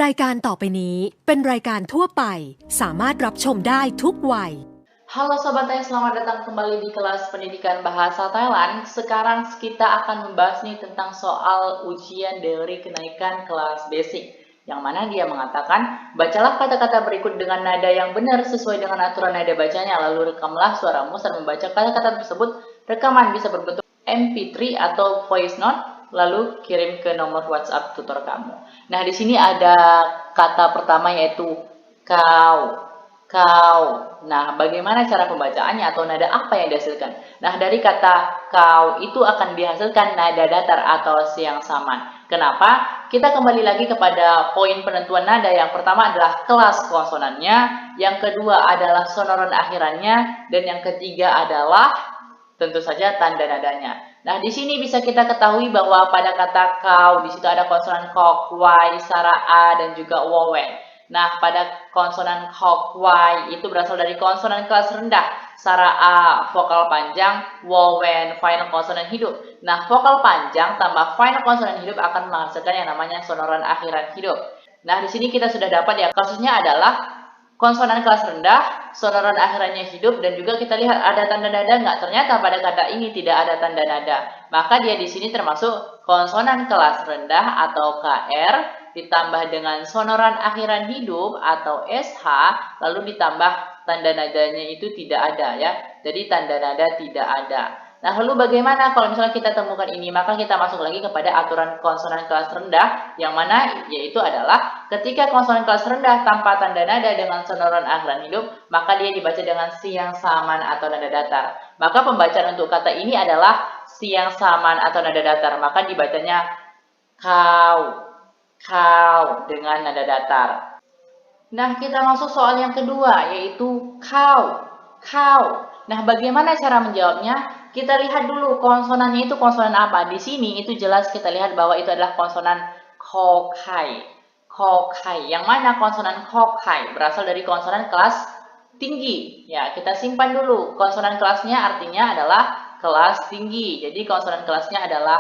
รายการต่อไปนี้เป็นรายการทั่วไปสามารถรับชมได้ทุกวัย Halo Sobat Thai, selamat datang kembali di kelas pendidikan bahasa Thailand. Sekarang kita akan membahas nih tentang soal ujian dari kenaikan kelas basic. Yang mana dia mengatakan, bacalah kata-kata berikut dengan nada yang benar sesuai dengan aturan nada bacanya. Lalu rekamlah suaramu saat membaca kata-kata tersebut. Rekaman bisa berbentuk MP3 atau voice note, lalu kirim ke nomor WhatsApp tutor kamu. Nah, di sini ada kata pertama yaitu kau. Kau. Nah, bagaimana cara pembacaannya atau nada apa yang dihasilkan? Nah, dari kata kau itu akan dihasilkan nada datar atau siang saman. Kenapa? Kita kembali lagi kepada poin penentuan nada. Yang pertama adalah kelas konsonannya, yang kedua adalah sonoron akhirannya, dan yang ketiga adalah tentu saja tanda nadanya. Nah, di sini bisa kita ketahui bahwa pada kata kau di situ ada konsonan kok, wai, sara a dan juga wowen. Nah, pada konsonan hok, y itu berasal dari konsonan kelas rendah. Sara a, vokal panjang, wowen, final konsonan hidup. Nah, vokal panjang tambah final konsonan hidup akan menghasilkan yang namanya sonoran akhiran hidup. Nah, di sini kita sudah dapat ya, kasusnya adalah konsonan kelas rendah, sonoran akhirannya hidup, dan juga kita lihat ada tanda nada nggak? Ternyata pada kata ini tidak ada tanda nada. Maka dia di sini termasuk konsonan kelas rendah atau KR, ditambah dengan sonoran akhiran hidup atau SH, lalu ditambah tanda nadanya itu tidak ada ya. Jadi tanda nada tidak ada. Nah, lalu bagaimana kalau misalnya kita temukan ini? Maka kita masuk lagi kepada aturan konsonan kelas rendah, yang mana yaitu adalah ketika konsonan kelas rendah tanpa tanda nada dengan sonoran akhiran hidup, maka dia dibaca dengan siang saman atau nada datar. Maka pembacaan untuk kata ini adalah siang saman atau nada datar. Maka dibacanya kau dengan nada datar. Nah, kita masuk soal yang kedua, yaitu kau. Nah, bagaimana cara menjawabnya? Kita lihat dulu konsonannya itu konsonan apa. Di sini itu jelas kita lihat bahwa itu adalah konsonan kokai. Yang mana konsonan kokai berasal dari konsonan kelas tinggi. Ya, kita simpan dulu. Konsonan kelasnya artinya adalah kelas tinggi. Jadi konsonan kelasnya adalah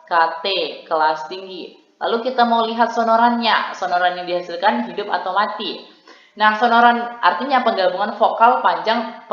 KT, kelas tinggi. Lalu kita mau lihat sonorannya. Sonoran yang dihasilkan hidup atau mati. Nah, sonoran artinya penggabungan vokal panjang.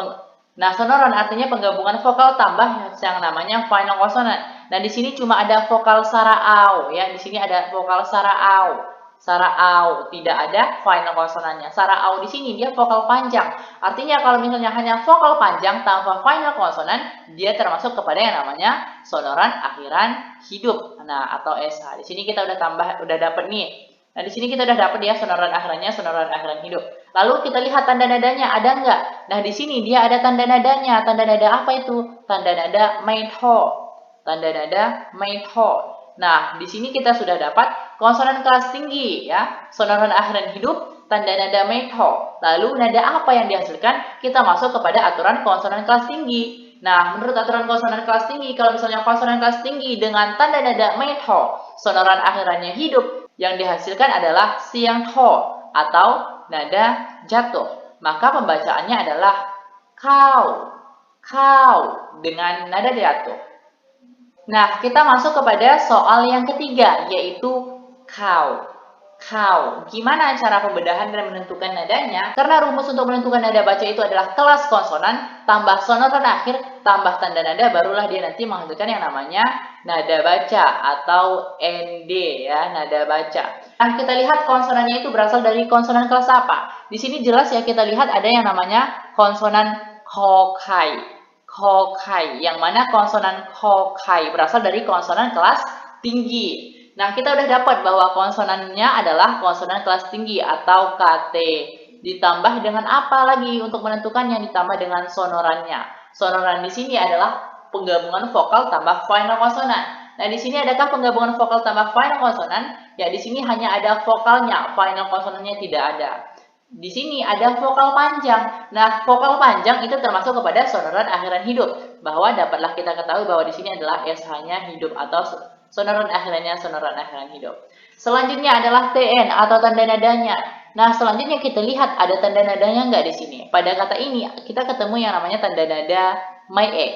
Sonoran artinya penggabungan vokal tambah yang namanya final consonant. Nah, di sini cuma ada vokal saraau ya. Di sini ada vokal saraau. Saraau, tidak ada final konsonannya. Saraau di sini dia vokal panjang. Artinya kalau misalnya hanya vokal panjang tanpa final konsonan, dia termasuk kepada yang namanya sonoran akhiran hidup. Nah, atau SH. Di sini kita udah dapat nih. Nah, di sini kita udah dapat ya sonoran akhirannya, sonoran akhiran hidup. Lalu kita lihat tanda nadanya ada nggak? Nah, di sini dia ada tanda nadanya. Tanda nada apa itu? Tanda nada maitho. Tanda nada maitho. Nah, di sini kita sudah dapat konsonan kelas tinggi ya, sonoran akhiran hidup, tanda nada maitho. Lalu nada apa yang dihasilkan? Kita masuk kepada aturan konsonan kelas tinggi. Nah, menurut aturan konsonan kelas tinggi, kalau misalnya konsonan kelas tinggi dengan tanda nada maitho, sonoran akhirannya hidup, yang dihasilkan adalah siang tho atau nada jatuh. Maka pembacaannya adalah kau dengan nada jatuh. Nah, kita masuk kepada soal yang ketiga, yaitu kau. Gimana cara pembedahan dan menentukan nadanya? Karena rumus untuk menentukan nada baca itu adalah kelas konsonan, tambah sonoran akhir, tambah tanda nada, barulah dia nanti menghasilkan yang namanya nada baca atau ND ya, nada baca. Nah, kita lihat konsonannya itu berasal dari konsonan kelas apa? Di sini jelas ya, kita lihat ada yang namanya konsonan kokai, yang mana konsonan kokai berasal dari konsonan kelas tinggi. Nah, kita udah dapat bahwa konsonannya adalah konsonan kelas tinggi atau KT. Ditambah dengan apa lagi untuk menentukan yang ditambah dengan sonorannya? Sonoran di sini adalah penggabungan vokal tambah final konsonan. Nah, di sini adakah penggabungan vokal tambah final konsonan? Ya, di sini hanya ada vokalnya, final konsonannya tidak ada. Di sini ada vokal panjang. Nah, vokal panjang itu termasuk kepada sonoran akhiran hidup. Bahwa dapatlah kita ketahui bahwa di sini adalah SH-nya hidup atau sonoran akhirannya sonoran akhiran hidup. Selanjutnya adalah TN atau tanda nadanya. Nah, selanjutnya kita lihat ada tanda nadanya nggak di sini. Pada kata ini kita ketemu yang namanya tanda nada mae.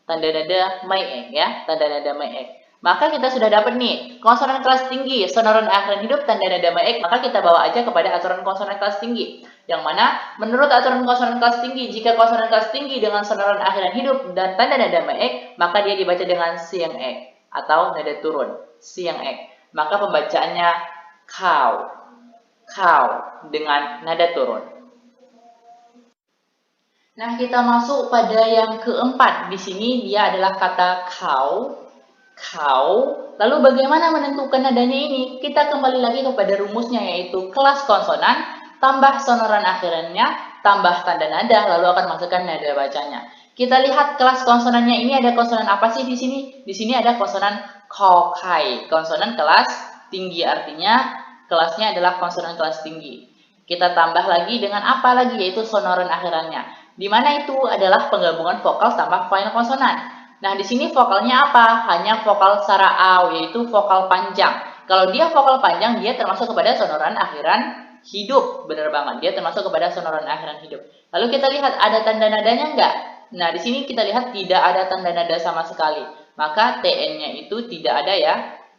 Tanda nada mae ya, tanda nada mae. Maka kita sudah dapat nih, konsonan kelas tinggi, sonoran akhiran hidup, tanda nada maek, maka kita bawa aja kepada aturan konsonan kelas tinggi. Yang mana, menurut aturan konsonan kelas tinggi, jika konsonan kelas tinggi dengan sonoran akhiran hidup dan tanda nada maek, maka dia dibaca dengan siang ek, atau nada turun, siang ek. Maka pembacaannya kau, kau, dengan nada turun. Nah, kita masuk pada yang keempat. Di sini dia adalah kata kau. Lalu bagaimana menentukan nadanya ini? Kita kembali lagi kepada rumusnya, yaitu kelas konsonan tambah sonoran akhirannya tambah tanda nada, lalu akan masukkan nada bacanya. Kita lihat kelas konsonannya ini ada konsonan apa sih di sini? Di sini ada konsonan kokai, konsonan kelas tinggi, artinya kelasnya adalah konsonan kelas tinggi. Kita tambah lagi dengan apa lagi, yaitu sonoran akhirannya. Di mana itu adalah penggabungan vokal tambah final konsonan. Nah, di sini vokalnya apa? Hanya vokal secara A, yaitu vokal panjang. Kalau dia vokal panjang, dia termasuk kepada sonoran akhiran hidup. Benar banget, dia termasuk kepada sonoran akhiran hidup. Lalu kita lihat, ada tanda nadanya enggak? Nah, di sini kita lihat tidak ada tanda nada sama sekali. Maka TN-nya itu tidak ada ya.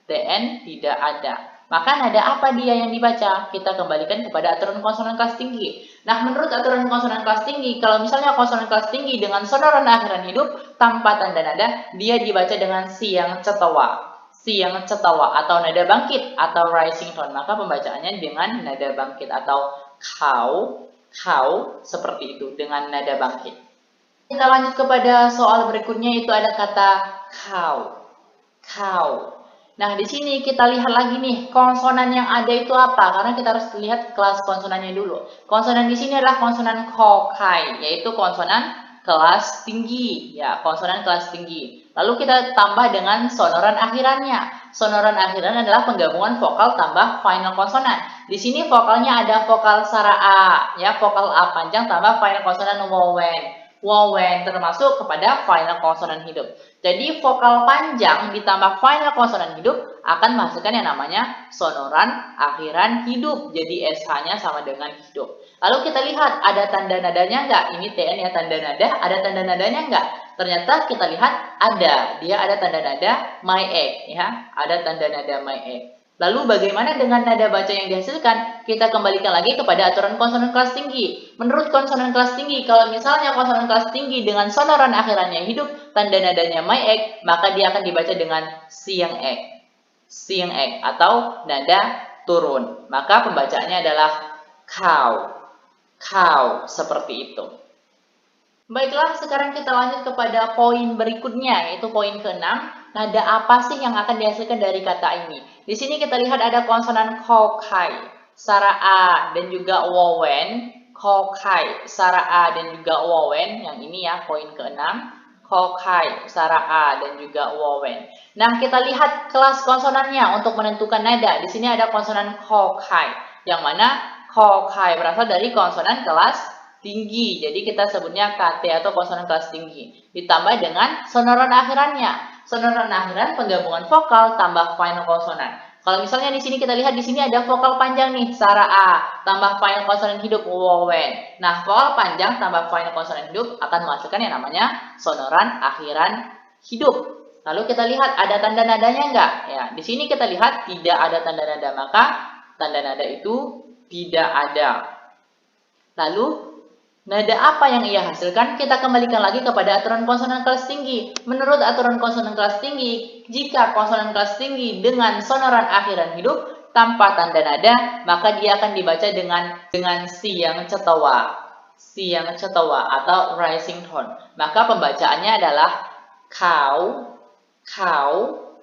TN tidak ada. Maka nada apa dia yang dibaca? Kita kembalikan kepada aturan konsonan kelas tinggi. Nah, menurut aturan konsonan kelas tinggi, kalau misalnya konsonan kelas tinggi dengan sonoran akhiran hidup tanpa tanda nada, dia dibaca dengan siang cetawa. Siang cetawa atau nada bangkit atau rising tone. Maka pembacaannya dengan nada bangkit atau kau, seperti itu dengan nada bangkit. Kita lanjut kepada soal berikutnya, itu ada kata kau. Nah, di sini kita lihat lagi nih, konsonan yang ada itu apa? Karena kita harus lihat kelas konsonannya dulu. Konsonan di sini adalah konsonan kokai, yaitu konsonan kelas tinggi. Ya, konsonan kelas tinggi. Lalu kita tambah dengan sonoran akhirannya. Sonoran akhiran adalah penggabungan vokal tambah final konsonan. Di sini vokalnya ada vokal secara A, ya, vokal A panjang tambah final konsonan wowen termasuk kepada final konsonan hidup. Jadi vokal panjang ditambah final konsonan hidup akan menghasilkan yang namanya sonoran akhiran hidup. Jadi SH-nya sama dengan hidup. Lalu kita lihat ada tanda nadanya enggak? Ini TN ya, tanda nada. Ada tanda nadanya enggak? Ternyata kita lihat ada. Dia ada tanda nada my egg ya. Ada tanda nada my egg. Lalu bagaimana dengan nada baca yang dihasilkan? Kita kembalikan lagi kepada aturan konsonan kelas tinggi. Menurut konsonan kelas tinggi, kalau misalnya konsonan kelas tinggi dengan sonoran akhirannya hidup, tanda nadanya my egg, maka dia akan dibaca dengan siang egg atau nada turun. Maka pembacaannya adalah kau, seperti itu. Baiklah, sekarang kita lanjut kepada poin berikutnya, yaitu poin ke-6. Nada apa sih yang akan dihasilkan dari kata ini? Di sini kita lihat ada konsonan kokai, secara A dan juga wowen. Kokai, secara A dan juga wowen. Yang ini ya, poin ke-6. Kokai, secara A dan juga wowen. Nah, kita lihat kelas konsonannya untuk menentukan nada. Di sini ada konsonan kokai, yang mana kokai berasal dari konsonan kelas tinggi. Jadi kita sebutnya KT atau konsonan kelas tinggi. Ditambah dengan sonoran akhirannya. Sonoran akhiran penggabungan vokal tambah final konsonan. Kalau misalnya di sini kita lihat di sini ada vokal panjang nih, secara A tambah final konsonan hidup wowen. Nah, vokal panjang tambah final konsonan hidup akan menghasilkan yang namanya sonoran akhiran hidup. Lalu kita lihat ada tanda nadanya enggak? Ya, di sini kita lihat tidak ada tanda nada, maka tanda nada itu tidak ada. Lalu nada apa yang ia hasilkan? Kita kembalikan lagi kepada aturan konsonan kelas tinggi. Menurut aturan konsonan kelas tinggi, jika konsonan kelas tinggi dengan sonoran akhiran hidup tanpa tanda nada, maka dia akan dibaca dengan siang cetawa atau rising tone. Maka pembacaannya adalah kau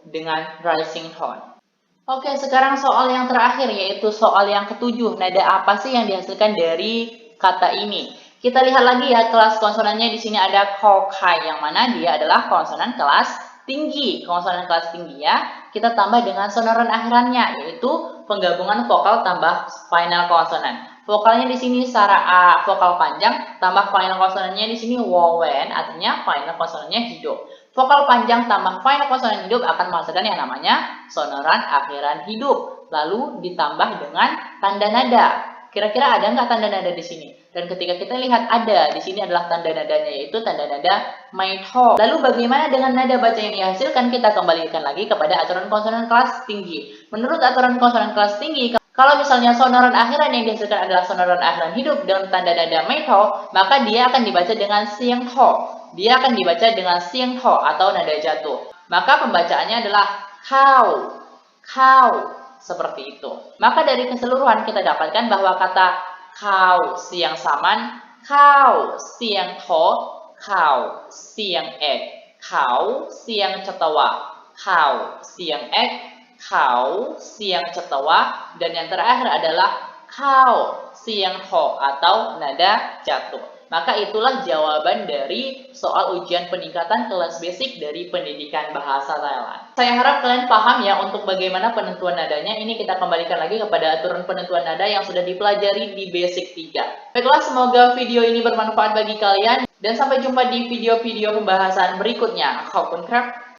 dengan rising tone. Oke, sekarang soal yang terakhir, yaitu soal yang ketujuh. Nada apa sih yang dihasilkan dari kata ini? Kita lihat lagi ya, kelas konsonannya di sini ada kokai, yang mana dia adalah konsonan kelas tinggi. Konsonan kelas tinggi ya. Kita tambah dengan sonoran akhirannya, yaitu penggabungan vokal tambah final konsonan. Vokalnya di sini secara A, vokal panjang tambah final konsonannya di sini wowen, artinya final konsonannya hidup. Vokal panjang tambah final konsonan hidup akan menghasilkan yang namanya sonoran akhiran hidup. Lalu ditambah dengan tanda nada. Kira-kira ada nggak tanda nada di sini? Dan ketika kita lihat ada, di sini adalah tanda nadanya, yaitu tanda nada maitho. Lalu bagaimana dengan nada baca yang dihasilkan? Kita kembalikan lagi kepada aturan konsonan kelas tinggi. Menurut aturan konsonan kelas tinggi, kalau misalnya sonoran akhiran yang dihasilkan adalah sonoran akhiran hidup dengan tanda nada maitho, maka dia akan dibaca dengan siang tho. Dia akan dibaca dengan siang tho atau nada jatuh. Maka pembacaannya adalah kau, seperti itu. Maka dari keseluruhan kita dapatkan bahwa kata kau siang saman, kau siang tho, kau siang ek, kau siang cetawa, kau siang ek, kau siang cetawa, dan yang terakhir adalah kau siang tho atau nada jatuh. Maka itulah jawaban dari soal ujian peningkatan kelas basic dari pendidikan bahasa Thailand. Saya harap kalian paham ya untuk bagaimana penentuan nadanya. Ini kita kembalikan lagi kepada aturan penentuan nada yang sudah dipelajari di basic 3. Baiklah, semoga video ini bermanfaat bagi kalian dan sampai jumpa di video-video pembahasan berikutnya. Khop khun krap.